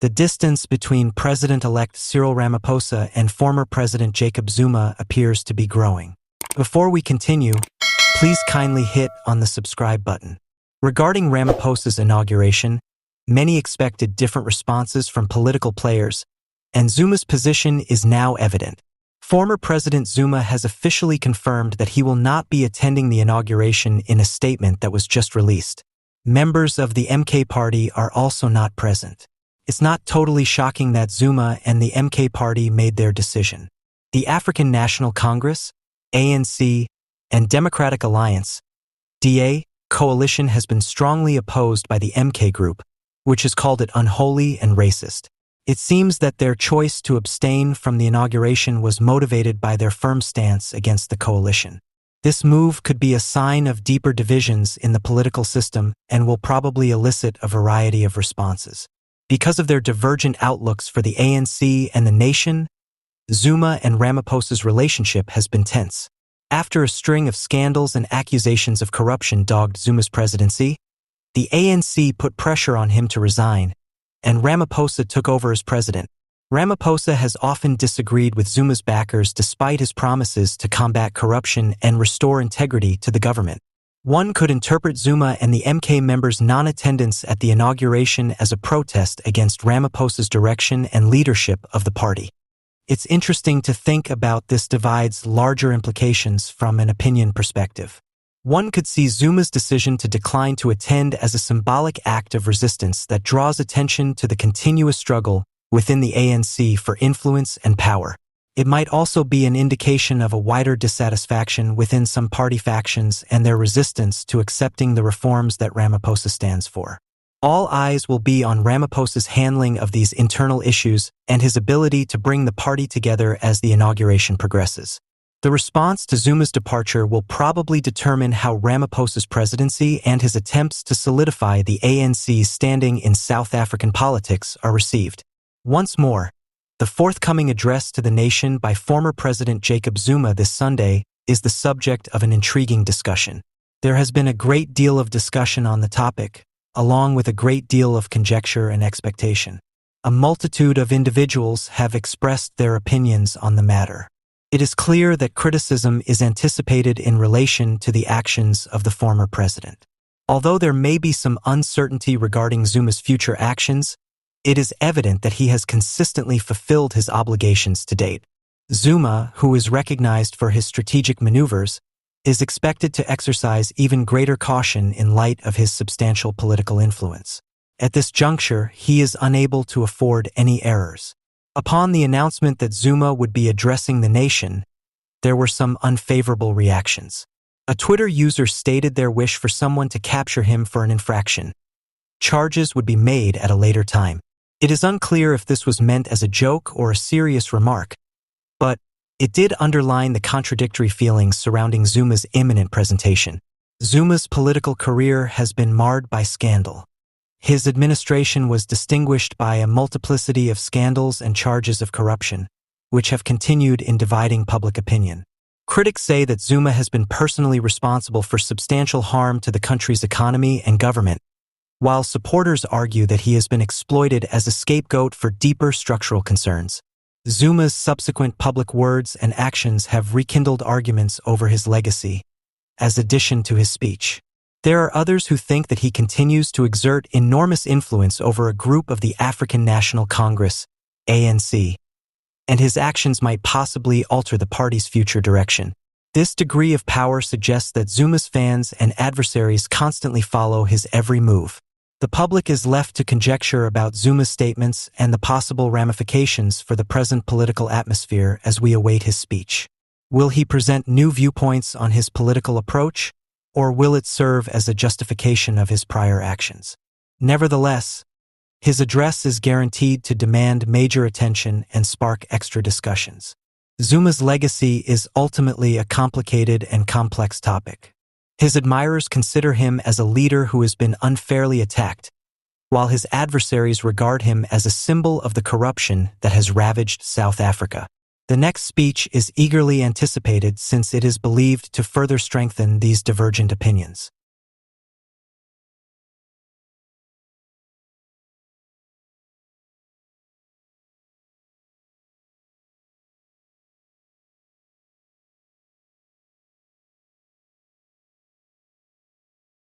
The distance between President-elect Cyril Ramaphosa and former President Jacob Zuma appears to be growing. Before we continue, please kindly hit on the subscribe button. Regarding Ramaphosa's inauguration, many expected different responses from political players, and Zuma's position is now evident. Former President Zuma has officially confirmed that he will not be attending the inauguration in a statement that was just released. Members of the MK party are also not present. It's not totally shocking that Zuma and the MK party made their decision. The African National Congress, ANC, and Democratic Alliance, DA, coalition has been strongly opposed by the MK group, which has called it unholy and racist. It seems that their choice to abstain from the inauguration was motivated by their firm stance against the coalition. This move could be a sign of deeper divisions in the political system and will probably elicit a variety of responses. Because of their divergent outlooks for the ANC and the nation, Zuma and Ramaphosa's relationship has been tense. After a string of scandals and accusations of corruption dogged Zuma's presidency, the ANC put pressure on him to resign, and Ramaphosa took over as president. Ramaphosa has often disagreed with Zuma's backers despite his promises to combat corruption and restore integrity to the government. One could interpret Zuma and the MK members' non-attendance at the inauguration as a protest against Ramaphosa's direction and leadership of the party. It's interesting to think about this divide's larger implications from an opinion perspective. One could see Zuma's decision to decline to attend as a symbolic act of resistance that draws attention to the continuous struggle within the ANC for influence and power. It might also be an indication of a wider dissatisfaction within some party factions and their resistance to accepting the reforms that Ramaphosa stands for. All eyes will be on Ramaphosa's handling of these internal issues and his ability to bring the party together as the inauguration progresses. The response to Zuma's departure will probably determine how Ramaphosa's presidency and his attempts to solidify the ANC's standing in South African politics are received. Once more, the forthcoming address to the nation by former President Jacob Zuma this Sunday is the subject of an intriguing discussion. There has been a great deal of discussion on the topic, along with a great deal of conjecture and expectation. A multitude of individuals have expressed their opinions on the matter. It is clear that criticism is anticipated in relation to the actions of the former president. Although there may be some uncertainty regarding Zuma's future actions, it is evident that he has consistently fulfilled his obligations to date. Zuma, who is recognized for his strategic maneuvers, is expected to exercise even greater caution in light of his substantial political influence. At this juncture, he is unable to afford any errors. Upon the announcement that Zuma would be addressing the nation, there were some unfavorable reactions. A Twitter user stated their wish for someone to capture him for an infraction. Charges would be made at a later time. It is unclear if this was meant as a joke or a serious remark, but it did underline the contradictory feelings surrounding Zuma's imminent presentation. Zuma's political career has been marred by scandal. His administration was distinguished by a multiplicity of scandals and charges of corruption, which have continued in dividing public opinion. Critics say that Zuma has been personally responsible for substantial harm to the country's economy and government, while supporters argue that he has been exploited as a scapegoat for deeper structural concerns. Zuma's subsequent public words and actions have rekindled arguments over his legacy, as addition to his speech. There are others who think that he continues to exert enormous influence over a group of the African National Congress, ANC, and his actions might possibly alter the party's future direction. This degree of power suggests that Zuma's fans and adversaries constantly follow his every move. The public is left to conjecture about Zuma's statements and the possible ramifications for the present political atmosphere as we await his speech. Will he present new viewpoints on his political approach, or will it serve as a justification of his prior actions? Nevertheless, his address is guaranteed to demand major attention and spark extra discussions. Zuma's legacy is ultimately a complicated and complex topic. His admirers consider him as a leader who has been unfairly attacked, while his adversaries regard him as a symbol of the corruption that has ravaged South Africa. The next speech is eagerly anticipated since it is believed to further strengthen these divergent opinions.